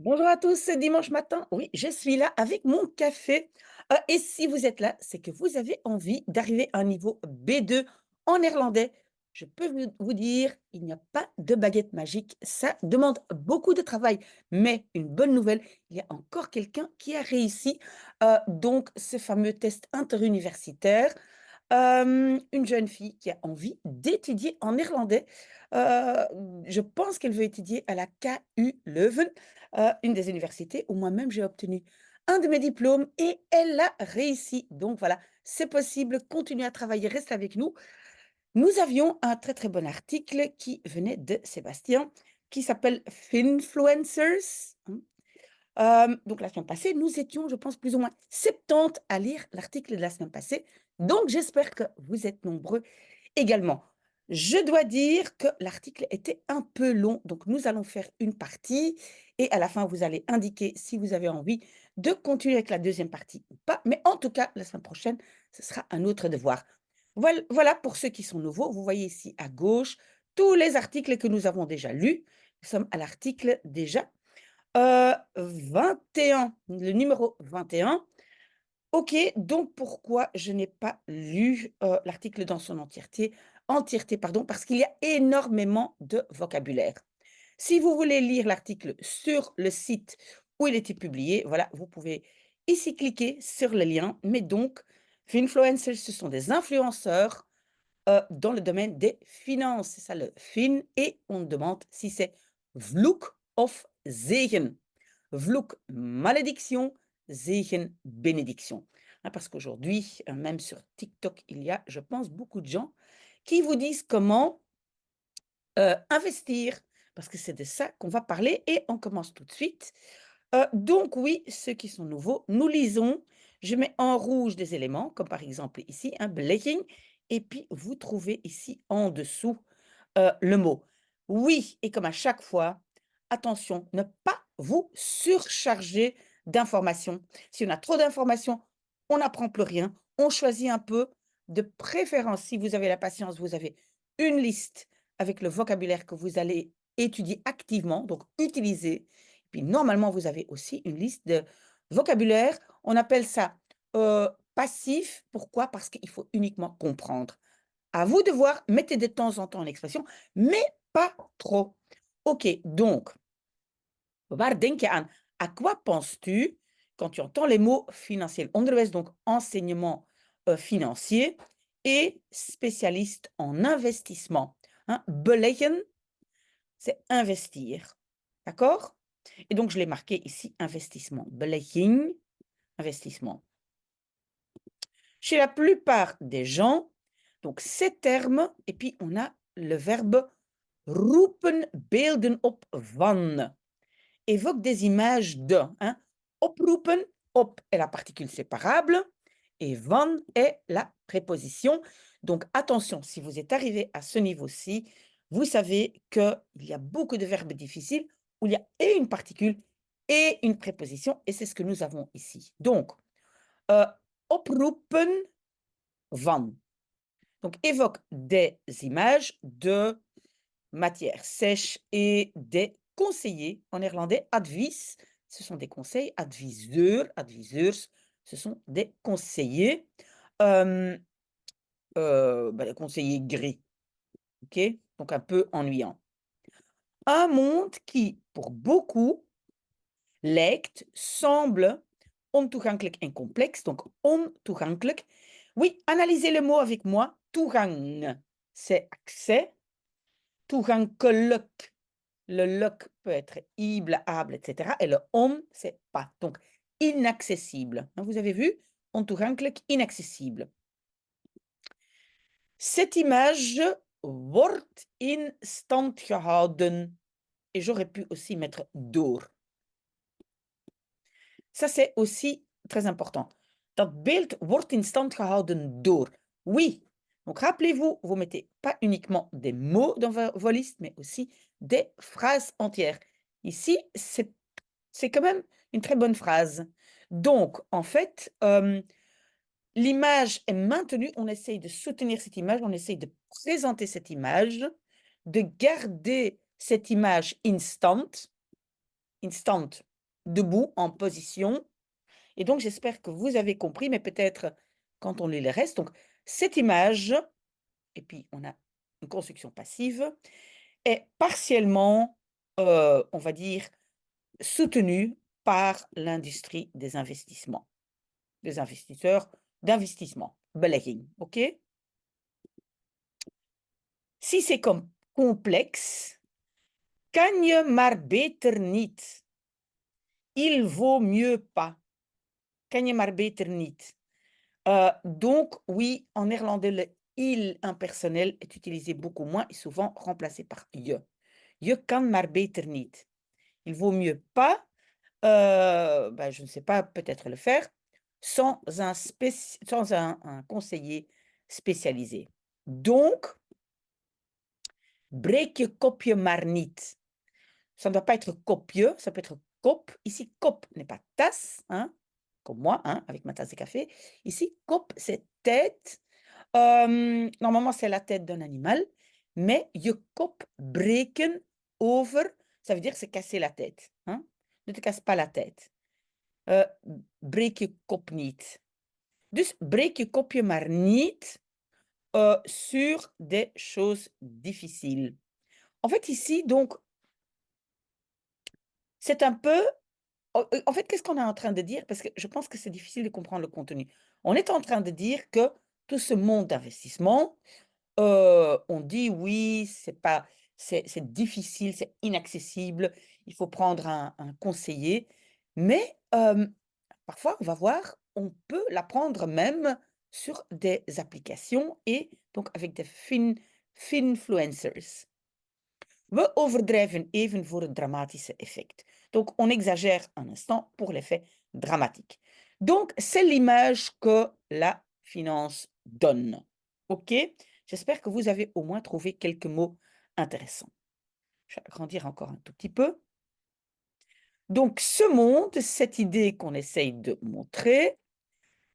Bonjour à tous, c'est dimanche matin. Oui, je suis là avec mon café. Et si vous êtes là, c'est que vous avez envie d'arriver à un niveau B2 en néerlandais. Je peux vous dire, il n'y a pas de baguette magique. Ça demande beaucoup de travail. Mais une bonne nouvelle, il y a encore quelqu'un qui a réussi donc ce fameux test interuniversitaire. Une jeune fille qui a envie d'étudier en néerlandais. Heu, je pense qu'elle veut étudier à la KU Leuven, une des universités où moi-même j'ai obtenu un de mes diplômes et elle a réussi. Donc voilà, c'est possible, continuez à travailler, restez avec nous. Nous avions un très, très bon article qui venait de Sébastien, qui s'appelle Finfluencers. Donc la semaine passée, nous étions, je pense, plus ou moins 70 à lire l'article de la semaine passée. Donc j'espère que vous êtes nombreux également. Je dois dire que l'article était un peu long, donc nous allons faire une partie et à la fin, vous allez indiquer si vous avez envie de continuer avec la deuxième partie ou pas. Mais en tout cas, la semaine prochaine, ce sera un autre devoir. Voilà pour ceux qui sont nouveaux. Vous voyez ici à gauche tous les articles que nous avons déjà lus. Nous sommes à l'article déjà 21, le numéro 21. OK, donc pourquoi je n'ai pas lu, l'article dans son entièreté pardon, parce qu'il y a énormément de vocabulaire. Si vous voulez lire l'article sur le site où il était publié, voilà, vous pouvez ici cliquer sur le lien. Mais donc, Finfluencers, ce sont des influenceurs, dans le domaine des finances. C'est ça le fin et on demande si c'est vloek of zegen. Vloek, malédiction, Segen, bénédiction. Parce qu'aujourd'hui, même sur TikTok, il y a, je pense, beaucoup de gens qui vous disent comment investir, parce que c'est de ça qu'on va parler et on commence tout de suite. Donc oui, ceux qui sont nouveaux, nous lisons. Je mets en rouge des éléments, comme par exemple ici, un belegging, et puis vous trouvez ici en dessous le mot. Oui, et comme à chaque fois, attention, ne pas vous surcharger d'informations. Si on a trop d'informations, on n'apprend plus rien, on choisit un peu. De préférence, si vous avez la patience, vous avez une liste avec le vocabulaire que vous allez étudier activement, donc utiliser. Puis normalement, vous avez aussi une liste de vocabulaire. On appelle ça passif. Pourquoi? Parce qu'il faut uniquement comprendre. À vous de voir, mettez de temps en temps l'expression, mais pas trop. OK, donc, waar denk je aan? À quoi penses-tu quand tu entends les mots financier? Onderwijs, donc enseignement financier et spécialiste en investissement. Hein. Beleggen, c'est investir. D'accord? Et donc, je l'ai marqué ici, investissement. Belegging, investissement. Chez la plupart des gens, donc ces termes, et puis on a le verbe roepen beelden op van. Évoque des images de. Hein. Oproepen, op est la particule séparable et van est la préposition. Donc attention, si vous êtes arrivé à ce niveau-ci, vous savez qu'il y a beaucoup de verbes difficiles où il y a et une particule et une préposition, et c'est ce que nous avons ici. Donc, euh, oproepen van. Donc, évoque des images de matière sèche et des conseillers. En néerlandais, advies, ce sont des conseils. Adviseur, adviseurs, ce sont des conseillers. Euh, les conseillers gris. OK? Donc, un peu ennuyant. Un monde qui, pour beaucoup, lijkt, semble ontoegankelijk en complexe. Donc, ontoegankelijk. Oui, analysez le mot avec moi. Toegang, c'est accès. Toegankelijk, le luk peut être ible, able, etc. Et le on, c'est pas. Donc, inaccessible. Hein, vous avez vu? Ontoegankelijk, inaccessible. Cette image wordt in stand gehouden. Et j'aurais pu aussi mettre door. Ça, c'est aussi très important. Dat beeld wordt in stand gehouden door. Oui. Donc, rappelez-vous, vous mettez pas uniquement des mots dans vos listes, mais aussi des phrases entières. Ici, c'est quand même une très bonne phrase. Donc, en fait, l'image est maintenue. On essaye de soutenir cette image, on essaye de présenter cette image, de garder cette image instant. Instant, debout, en position. Et donc, j'espère que vous avez compris, mais peut-être quand on lit le reste. Donc, cette image, et puis on a une construction passive, est partiellement, on va dire, soutenue par l'industrie des investissements, des investisseurs d'investissement, belegging, OK? Si c'est comme complexe, kan je maar beter niet. Il vaut mieux pas. Kan je maar beter niet. Donc oui, en néerlandais, le il impersonnel est utilisé beaucoup moins et souvent remplacé par je. Je kan maar beter niet. Il vaut mieux pas, je ne sais pas, peut-être le faire sans un conseiller spécialisé. Donc, breek je kopje maar niet. Ça ne doit pas être copieux, ça peut être kop. Ici, kop n'est pas tasse, hein, comme moi, hein, avec ma tasse de café. Ici, kop, c'est tête. Normalement, c'est la tête d'un animal, mais je kop breken over, ça veut dire se casser la tête. Hein? Ne te casse pas la tête. Breek je kop niet. Dus breek je kopje maar niet sur des choses difficiles. En fait, ici, donc, c'est un peu en fait, qu'est-ce qu'on est en train de dire? Parce que je pense que c'est difficile de comprendre le contenu. On est en train de dire que tout ce monde d'investissement, on dit: «Oui, c'est difficile, c'est inaccessible, il faut prendre un conseiller». Mais, parfois, on va voir, on peut l'apprendre même sur des applications et donc avec des finfluencers. We overdrijven even voor het dramatische effect. Donc, on exagère un instant pour l'effet dramatique. Donc, c'est l'image que la finance donne. OK? J'espère que vous avez au moins trouvé quelques mots intéressants. Je vais agrandir encore un tout petit peu. Donc, ce monde, cette idée qu'on essaye de montrer,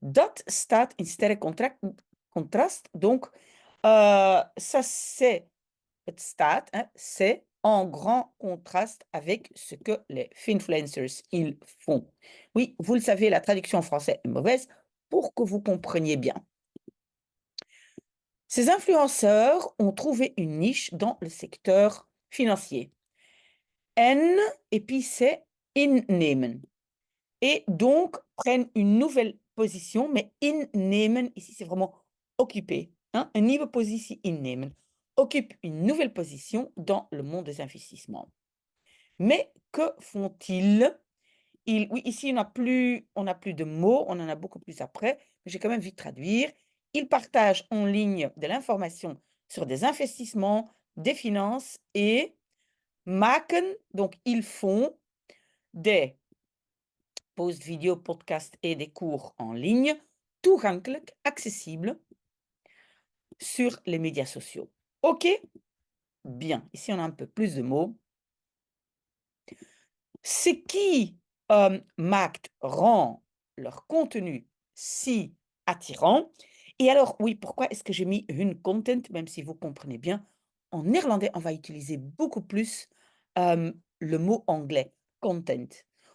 dat staat in sterk contrast. Donc, ça c'est het staat, hein, c'est en grand contraste avec ce que les finfluencers, ils font. Oui, vous le savez, la traduction en français est mauvaise pour que vous compreniez bien. Ces influenceurs ont trouvé une niche dans le secteur financier. En, et puis c'est innemen. Et donc prennent une nouvelle position, mais innemen, ici c'est vraiment occuper. Hein, une nouvelle position innemen. Occupe une nouvelle position dans le monde des investissements. Mais que font-ils? Oui, ici, on n'a plus de mots, on en a beaucoup plus après, mais j'ai quand même vite traduire. Ils partagent en ligne de l'information sur des investissements, des finances et maken, donc ils font des posts vidéo, podcasts et des cours en ligne, toegankelijk, accessibles sur les médias sociaux. OK? Bien, ici on a un peu plus de mots. Ce qui rend leur contenu si attirant. Et alors, oui, pourquoi est-ce que j'ai mis hun content, même si vous comprenez bien, en néerlandais, on va utiliser beaucoup plus le mot anglais, content.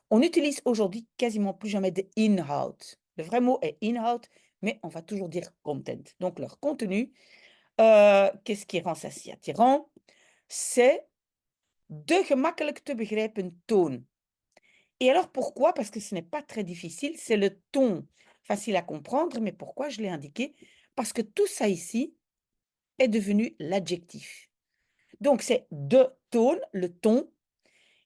On utilise aujourd'hui quasiment plus jamais de inhoud. Le vrai mot est inhoud, mais on va toujours dire content. Donc, leur contenu, qu'est-ce qui rend ça si attirant? C'est de gemakkelijk te begrijpen toon. Et alors pourquoi? Parce que ce n'est pas très difficile, c'est le ton facile à comprendre, mais pourquoi je l'ai indiqué? Parce que tout ça ici est devenu l'adjectif. Donc c'est de toon, le ton,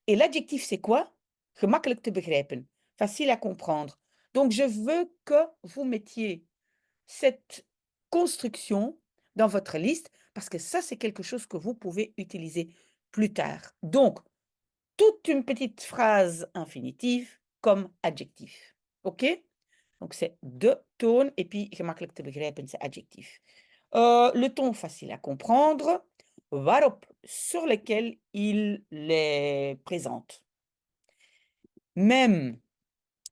et l'adjectif c'est quoi? Gemakkelijk te begrijpen, facile à comprendre. Donc je veux que vous mettiez cette construction dans votre liste, parce que ça c'est quelque chose que vous pouvez utiliser plus tard. Donc, toute une petite phrase infinitive comme adjectif. OK? Donc c'est de toon et puis gemakkelijk te begrijpen, c'est adjectif. Le ton facile à comprendre, waarop, sur lequel il les présente. Même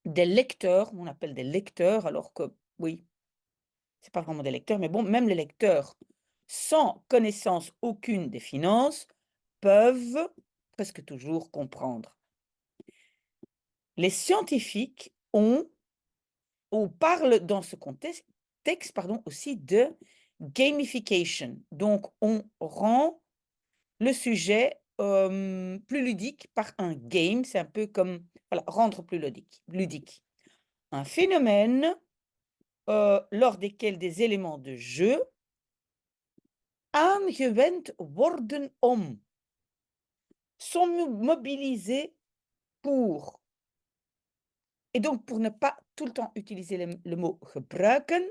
des lecteurs, on appelle des lecteurs, alors que oui, c'est pas vraiment des lecteurs, mais bon, même les lecteurs sans connaissance aucune des finances peuvent presque toujours comprendre. Les scientifiques ont ou parlent dans ce contexte texte, pardon, aussi de gamification. Donc on rend le sujet, plus ludique par un game. C'est un peu comme voilà, rendre plus ludique. Un phénomène, lors desquels des éléments de jeu aangewend worden om, sont mobilisés pour. Et donc pour ne pas tout le temps utiliser le mot gebruiken,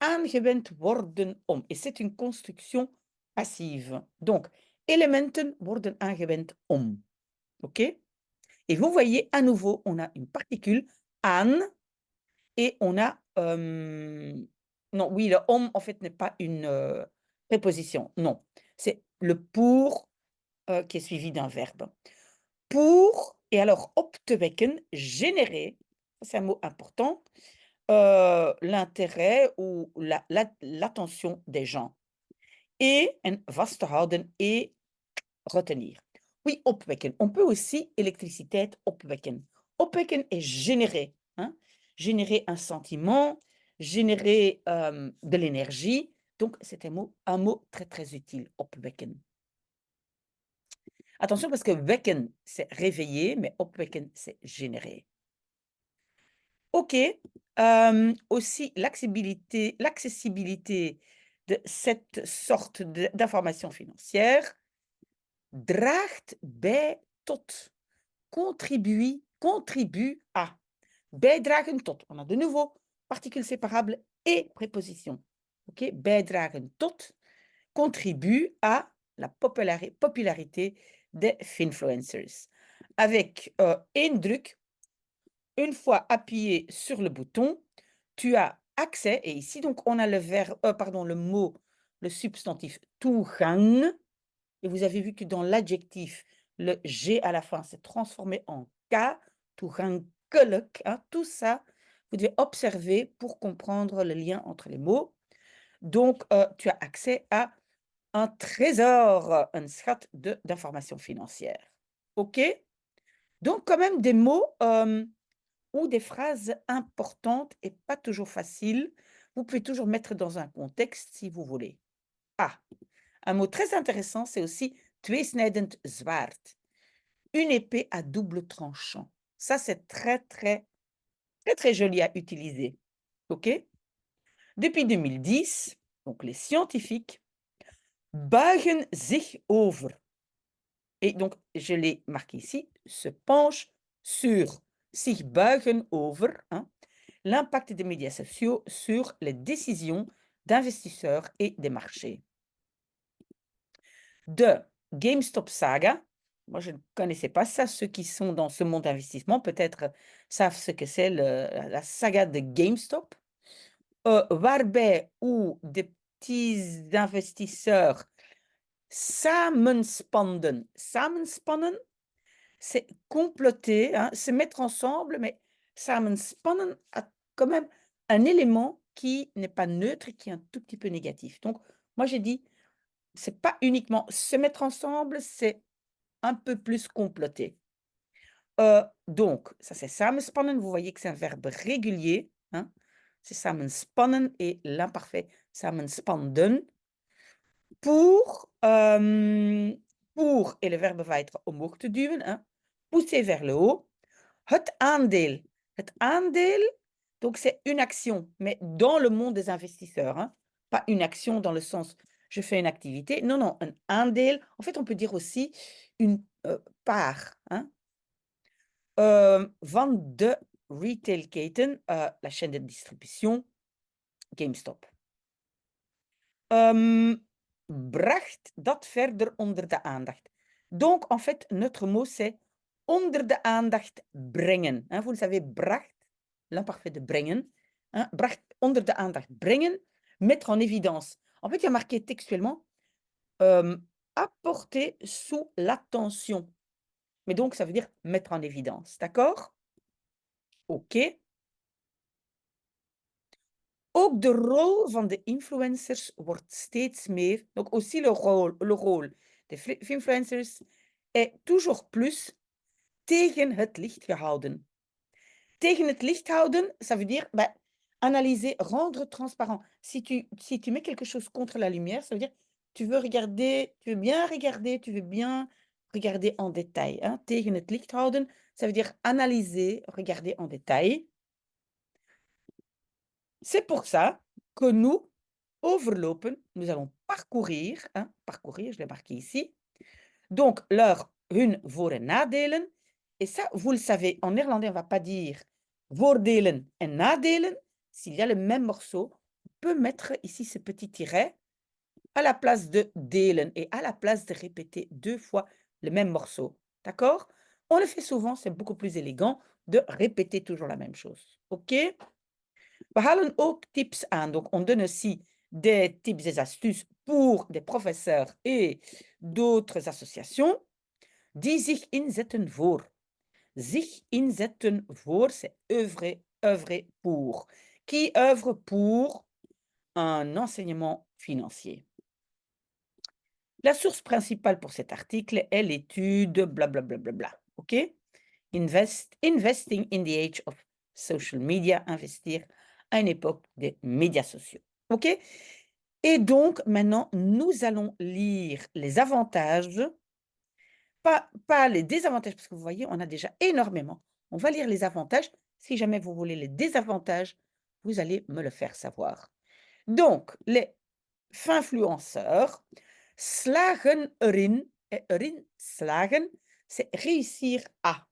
aangewend worden om. Et c'est une construction passive. Donc, elementen worden aangewend om. OK? Et vous voyez, à nouveau, on a une particule aan et on a, non, oui, le om, en fait, n'est pas une préposition. Non, c'est le pour qui est suivi d'un verbe. Pour, et alors, op te wekken, générer, c'est un mot important, l'intérêt ou l'attention des gens. Et en vast te houden et retenir. Oui, opwekken. On peut aussi elektriciteit opwekken. Opwekken est générer, hein? Générer un sentiment, générer de l'énergie. Donc, c'est un mot très, très utile, opwekken. Attention parce que wekken, c'est réveiller, mais opwekken, c'est générer. OK. Aussi, l'accessibilité de cette sorte d'information financière draagt bij tot, contribue à. Bijdragen tot. On a de nouveau particules séparables et prépositions. OK? Bijdragen tot contribue à la popularité des finfluencers. Avec één druk, une fois appuyé sur le bouton, tu as accès, et ici donc on a le mot, le substantif toegang. Et vous avez vu que dans l'adjectif, le G à la fin s'est transformé en K, toegankelijk, hein, tout ça, vous devez observer pour comprendre le lien entre les mots. Donc, tu as accès à un trésor, un schat d'informations financières. OK? Donc quand même des mots, ou des phrases importantes et pas toujours faciles. Vous pouvez toujours mettre dans un contexte si vous voulez. Ah! Un mot très intéressant, c'est aussi tweesnijdend zwaard. Une épée à double tranchant. Ça, c'est très, très, très, très joli à utiliser. OK? Depuis 2010, donc les scientifiques buigen zich over. Et donc, je l'ai marqué ici, se penche sur, zich buigen over, hein, l'impact des médias sociaux sur les décisions d'investisseurs et des marchés. De GameStop Saga. Moi, je ne connaissais pas ça. Ceux qui sont dans ce monde d'investissement, peut-être savent ce que c'est la saga de GameStop. Waarbij où des petits investisseurs samenspannen. Samenspannen, c'est comploter, hein, se mettre ensemble, mais samenspannen a quand même un élément qui n'est pas neutre et qui est un tout petit peu négatif. Donc, moi, j'ai dit c'est pas uniquement se mettre ensemble, c'est un peu plus comploter. Donc, ça c'est samenspannen, vous voyez que c'est un verbe régulier, hein. C'est samenspannen et l'imparfait samenspanden. Pour et le verbe va être omhoog te duwen, hein. Pousser vers le haut. Het aandeel. Het aandeel, donc c'est une action, mais dans le monde des investisseurs, hein. Pas une action dans le sens je fais une activité. Non, non, un aandeel. En fait, on peut dire aussi une part, hein. Van de retailketen, la chaîne de distribution, GameStop. Bracht dat verder onder de aandacht. Donc, en fait, notre mot, c'est onder de aandacht brengen. Hein, vous le savez, bracht, l'imparfait de brengen. Hein, bracht, onder de aandacht brengen, mettre en évidence. En fait, il y a marqué textuellement apporter sous l'attention. Mais donc, ça veut dire mettre en évidence. D'accord? OK. Ook de rol van de influencers wordt steeds meer, donc aussi le rôle des influencers est toujours plus tegen het licht gehouden. tegen het licht houden, ça veut dire, bah, analyser, rendre transparent. Si tu mets quelque chose contre la lumière, ça veut dire tu veux bien regarder, tu veux bien regarder en détail, hein. Tegen het licht houden, ça veut dire analyser, regarder en détail. C'est pour ça que nous, overlopen, nous allons parcourir, hein, parcourir, je l'ai marqué ici, donc hun voor- en nadelen. Et ça, vous le savez, en néerlandais, on va pas dire voordelen en nadelen. S'il y a le même morceau, on peut mettre ici ce petit tiret à la place de delen et à la place de répéter 2 fois le même morceau. D'accord? On le fait souvent, c'est beaucoup plus élégant de répéter toujours la même chose. OK? We halen ook tips aan. Donc, on donne aussi des tips et astuces pour des professeurs et d'autres associations die zich inzetten voor. Zich inzetten voor, c'est œuvrer pour. Qui œuvre pour un enseignement financier. La source principale pour cet article est l'étude blablabla. Bla, bla, bla, bla. OK? Investing in the age of social media, investir à une époque des médias sociaux. OK? Et donc, maintenant, nous allons lire les avantages, pas les désavantages, parce que vous voyez, on a déjà énormément. On va lire les avantages. Si jamais vous voulez les désavantages, vous allez me le faire savoir. Donc, les finfluenceurs slagen erin, et erin, slagen, c'est réussir à.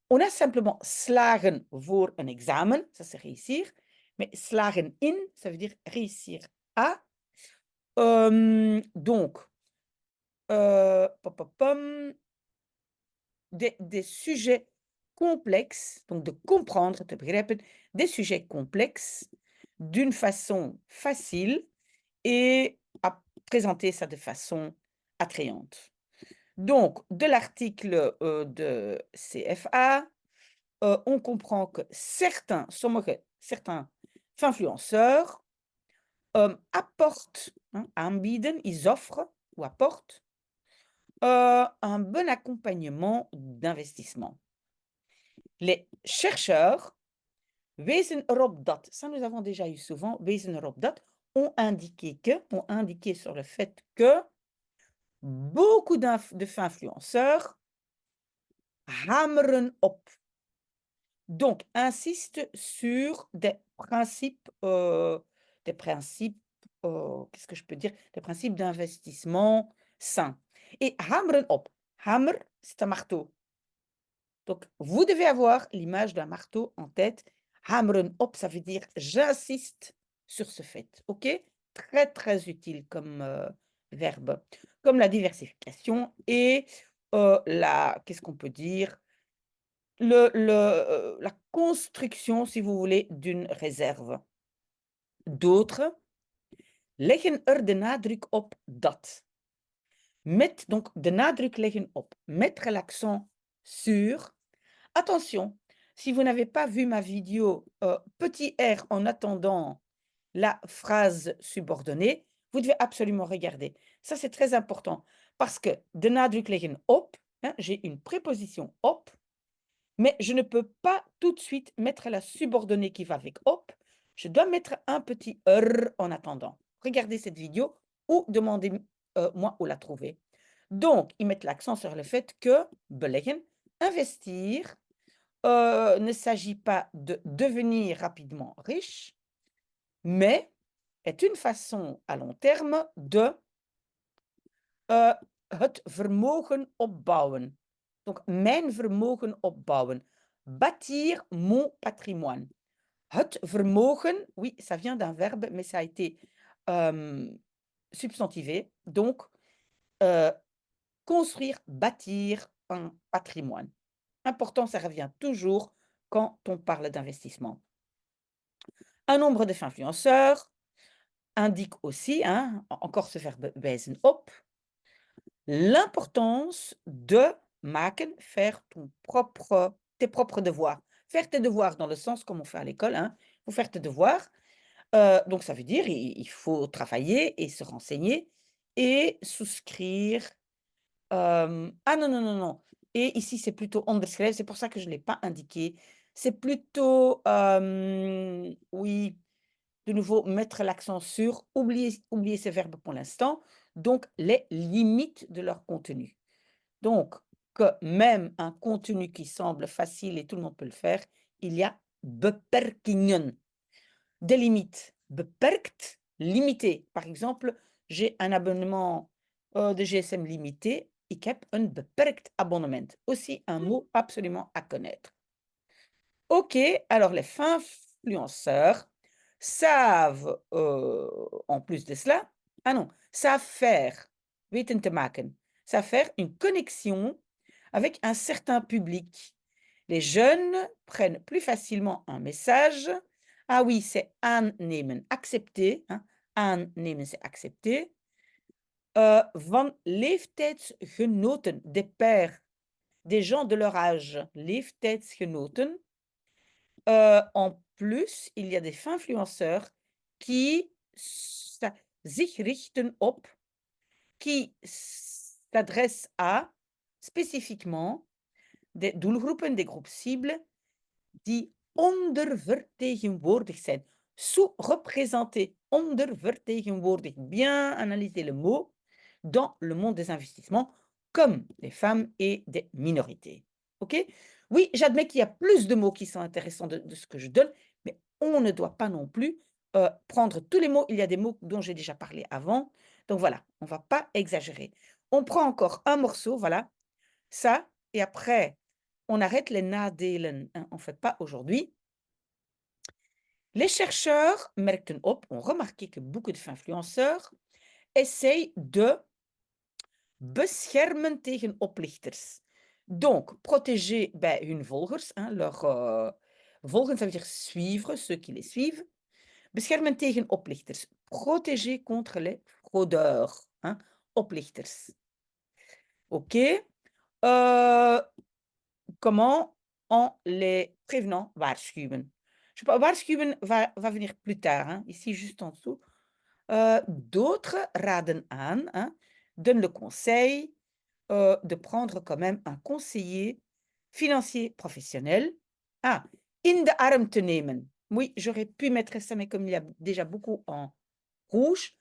On a simplement slagen voor un examen, ça c'est réussir, mais slagen in, ça veut dire réussir à. Donc, pom, pom, pom, des sujets complexes, donc de comprendre, te begrijpen, des sujets complexes d'une façon facile et à présenter ça de façon attrayante. Donc, de l'article de CFA, on comprend que certains influenceurs apportent, hein, aanbieden, ils offrent ou apportent un bon accompagnement d'investissement. Les chercheurs wezen erop dat, ça nous avons déjà eu souvent, wezen erop dat, ont indiqué sur le fait que beaucoup de influenceurs hameren op. Donc, insiste sur des principes, qu'est-ce que je peux dire? Des principes d'investissement sains. Et hameren op. Hammer, c'est un marteau. Donc, vous devez avoir l'image d'un marteau en tête. Hameren op, ça veut dire j'insiste sur ce fait. OK? Très, très utile comme verbe. Comme la diversification et qu'est-ce qu'on peut dire? La construction, si vous voulez, d'une réserve. D'autres leggen de nadruk op dat. Donc, de nadruk leggen op. Mettre l'accent sur. Attention, si vous n'avez pas vu ma vidéo petit r en attendant la phrase subordonnée, vous devez absolument regarder. Ça, c'est très important parce que de nadruk leggen op, hein, j'ai une préposition op. Mais je ne peux pas tout de suite mettre la subordonnée qui va avec op. Je dois mettre un petit en attendant. Regardez cette vidéo ou demandez-moi où la trouver. Donc, ils mettent l'accent sur le fait que beleggen, investir, ne s'agit pas de devenir rapidement riche, mais est une façon à long terme de het vermogen opbouwen. Donc, mijn vermogen opbouwen. Bâtir mon patrimoine. Het vermogen, oui, ça vient d'un verbe, mais ça a été substantivé. Donc, construire, bâtir un patrimoine. Important, ça revient toujours quand on parle d'investissement. Un nombre de influenceurs indique aussi, hein, encore ce verbe wijzen op, l'importance de maken, faire tes propres devoirs. Faire tes devoirs dans le sens comme on fait à l'école, hein. Faut faire tes devoirs. Donc ça veut dire il faut travailler et se renseigner et souscrire. Ah non, non, non, non. Et ici, c'est plutôt onderschrijven, c'est pour ça que je ne l'ai pas indiqué. c'est plutôt, oui, de nouveau mettre l'accent sur, oublier ces verbes pour l'instant, donc les limites de leur contenu. Donc, que même un contenu qui semble facile et tout le monde peut le faire, il y a beperkingen, des limites. Beperkt, limité. Par exemple, j'ai un abonnement de GSM limité. Ik heb een beperkt abonnement. Aussi un mot absolument à connaître. Ok, alors les influenceurs savent, en plus de cela, ah non, savent faire, weten te maken, savent faire une connexion avec un certain public. Les jeunes prennent plus facilement un message. Ah oui, c'est aannemen, accepter. Hein. Aannemen, c'est accepter. Van leeftijdsgenoten, des pairs, des gens de leur âge. Leeftijdsgenoten. En plus, il y a des influenceurs qui zich richten op, qui s'adressent à spécifiquement des doelgroepen, des groupes cibles die ondervertegenwoordigd zijn. Sous-représentés, ondervertegenwoordigd. Bien analyser le mot dans le monde des investissements, comme les femmes et des minorités. OK? Oui, j'admets qu'il y a plus de mots qui sont intéressants de ce que je donne, mais on ne doit pas non plus prendre tous les mots. Il y a des mots dont j'ai déjà parlé avant. Donc voilà, on ne va pas exagérer. On prend encore un morceau, voilà, ça, et après, on arrête les nadelen. Hein, on ne fait pas aujourd'hui. Les chercheurs merkten op, ont remarqué que beaucoup d'influenceurs essayent de beschermen tegen oplichters. Donc, protéger hun volgers, hein, volgen, ça veut dire suivre, ceux qui les suivent. Beschermen tegen oplichters, protéger contre les fraudeurs, hein, oplichters. OK. Comment? En les prévenant, waarschuwen. Je sais pas, waarschuwen va venir plus tard, hein, ici juste en dessous. D'autres raden aan, hein, donnent le conseil de prendre quand même un conseiller financier professionnel. Ah, in de arm te nemen. Oui, j'aurais pu mettre ça, mais comme il y a déjà beaucoup en rouge,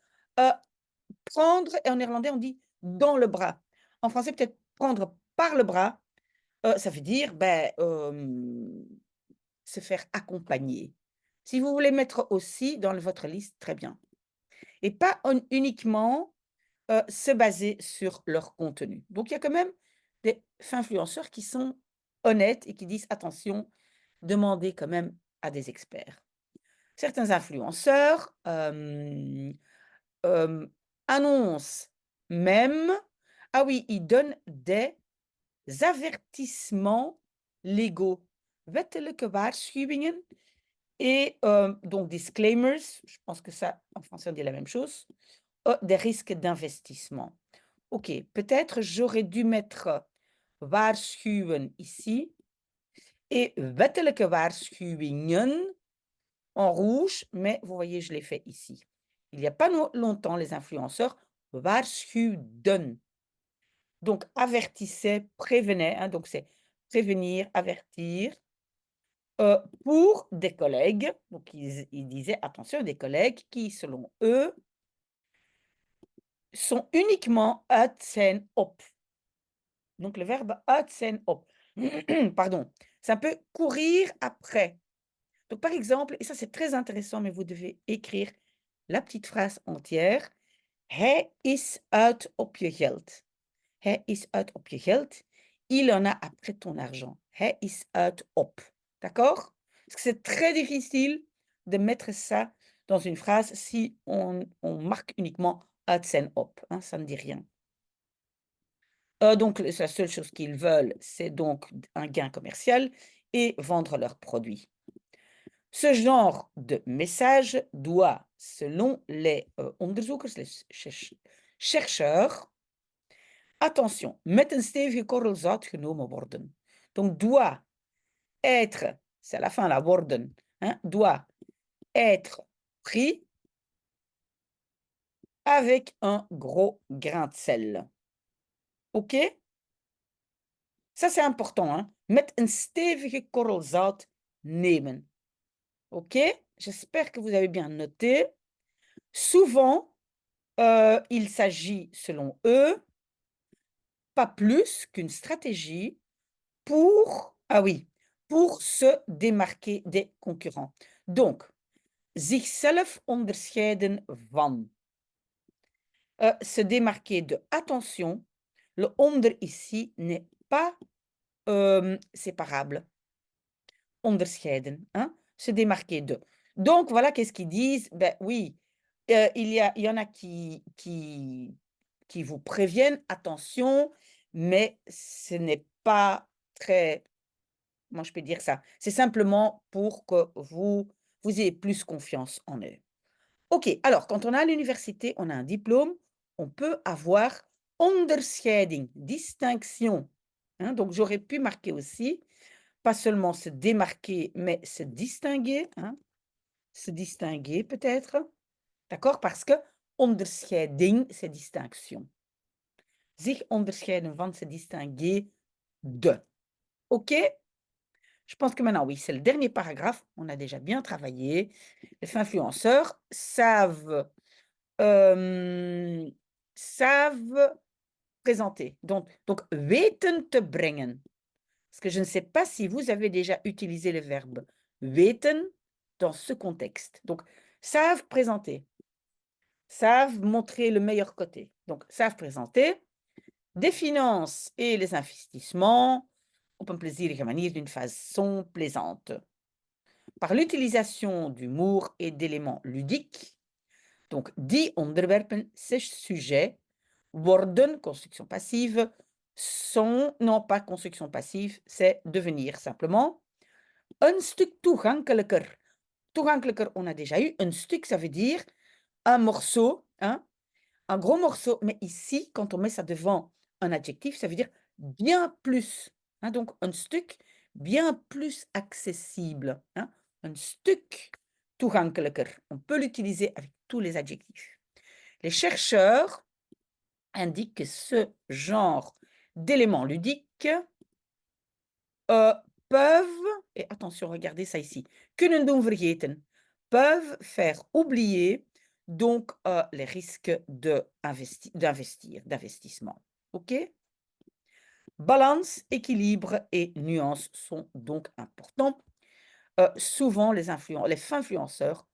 prendre, et en néerlandais on dit dans le bras. En français, peut-être prendre par le bras, ça veut dire se faire accompagner. Si vous voulez mettre aussi dans votre liste, très bien. Et pas uniquement se baser sur leur contenu. Donc, il y a quand même des influenceurs qui sont honnêtes et qui disent attention, demandez quand même à des experts. Certains influenceurs annoncent même, ah oui, ils donnent des avertissements légaux, wettelijke waarschuwingen et donc disclaimers, je pense que ça, en français, on dit la même chose, des risques d'investissement. OK, peut-être j'aurais dû mettre waarschuwen ici et wettelijke waarschuwingen en rouge, mais vous voyez, je l'ai fait ici. Il n'y a pas longtemps, les influenceurs waarschuwden. Donc, avertissait, prévenait, hein, donc c'est prévenir, avertir, pour des collègues. Donc, ils disaient attention, des collègues qui, selon eux, sont uniquement uit zijn op. Donc, le verbe uit zijn op. Pardon. C'est un peu courir après. Donc, par exemple, et ça c'est très intéressant, mais vous devez écrire la petite phrase entière. Hij is uit op je geld. Hij is uit op je geld. Il en a après ton argent. Hij is uit op. D'accord? Parce que c'est très difficile de mettre ça dans une phrase si on marque uniquement uit zijn op. Hein, ça ne dit rien. Donc, la seule chose qu'ils veulent, c'est donc un gain commercial et vendre leurs produits. Ce genre de message doit, selon les onderzoekers, les chercheurs, attention, met een stevige korrel zout genomen worden. Donc, doit être, c'est à la fin, la worden, hein, doit être pris avec un gros grain de sel. OK? Ça, c'est important. Hein? Met een stevige korrel zout nemen. OK? J'espère que vous avez bien noté. Souvent, il s'agit, selon eux, pas plus qu'une stratégie pour ah oui, pour se démarquer des concurrents. Donc, zichzelf onderscheiden van. Se démarquer de attention, le onder ici n'est pas, séparable. Onderscheiden, hein, se démarquer de. Donc voilà, qu'est-ce qu'ils disent? Ben oui, il y en a qui vous préviennent: «Attention», mais ce n'est pas très, moi je peux dire ça? C'est simplement pour que vous ayez plus confiance en eux. OK, alors quand on est à l'université, on a un diplôme, on peut avoir onderscheiding, distinction, hein, donc j'aurais pu marquer aussi, pas seulement se démarquer, mais se distinguer, hein, se distinguer peut-être, d'accord? Parce que onderscheiding, c'est distinction. Zich onderscheiden van, se distinguer de. OK? Je pense que maintenant, oui, c'est le dernier paragraphe, on a déjà bien travaillé. Les influenceurs hem, savent présenter, donc weten te brengen. Parce que je ne sais pas si vous avez déjà utilisé le verbe weten dans ce contexte. Donc, savent présenter, savent montrer le meilleur côté. Donc, savent présenter des finances et les investissements op een plezierige manier, d'une façon plaisante. Par l'utilisation d'humour et d'éléments ludiques, donc die onderwerpen, ces sujets, worden, construction passive, sont, non pas construction passive, c'est devenir simplement, un stuk toegankelijker. Toegankelijker, on a déjà eu. Un stuk, ça veut dire un morceau, hein, un gros morceau. Mais ici, quand on met ça devant un adjectif, ça veut dire bien plus. Hein, donc, un stuk, bien plus accessible. Hein. Un stuk toegankelijker. On peut l'utiliser avec tous les adjectifs. Les chercheurs indiquent que ce genre d'éléments ludiques peuvent, et attention, regardez ça ici, kunnen doen vergeten, peuvent faire oublier donc les risques d'investissement. OK? Balance, équilibre et nuance sont donc importants. Souvent, les influenceurs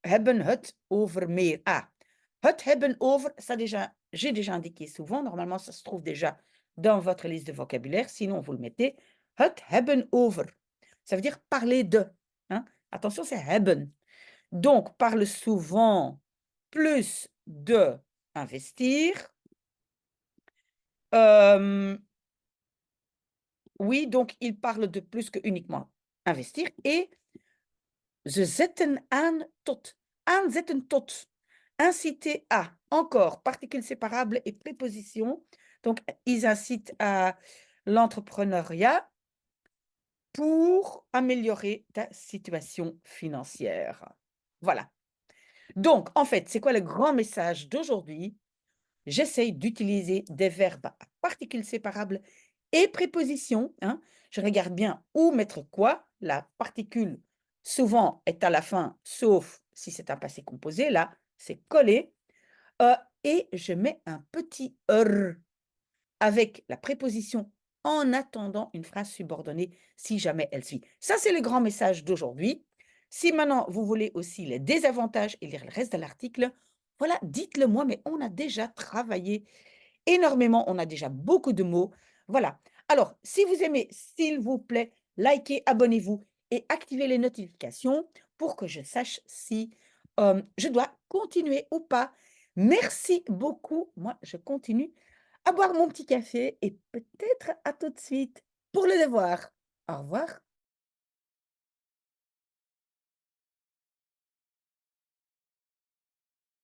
hebben het over meer. Ah, het hebben over, ça déjà, j'ai déjà indiqué souvent, normalement ça se trouve déjà dans votre liste de vocabulaire, sinon vous le mettez. Het hebben over, ça veut dire parler de. Hein? Attention, c'est hebben. Donc, parle souvent plus de investir. Oui, donc il parle de plus que uniquement investir. Et ze zetten aan tot. Aanzetten tot. Inciter à. Encore, particules séparables et prépositions. Donc, ils incitent à l'entrepreneuriat pour améliorer ta situation financière. Voilà. Donc, en fait, c'est quoi le grand message d'aujourd'hui? J'essaye d'utiliser des verbes à particules séparables et prépositions, hein. Je regarde bien où mettre quoi. La particule, souvent, est à la fin, sauf si c'est un passé composé. Là, c'est collé. Heu et je mets un petit «r» avec la préposition en attendant une phrase subordonnée si jamais elle suit. Ça, c'est le grand message d'aujourd'hui. Si maintenant vous voulez aussi les désavantages et lire le reste de l'article, voilà, dites-le moi, mais on a déjà travaillé énormément, on a déjà beaucoup de mots. Voilà. Alors, si vous aimez, s'il vous plaît, likez, abonnez-vous et activez les notifications pour que je sache si je dois continuer ou pas. Merci beaucoup. Moi, je continue à boire mon petit café et peut-être à tout de suite pour le devoir. Au revoir.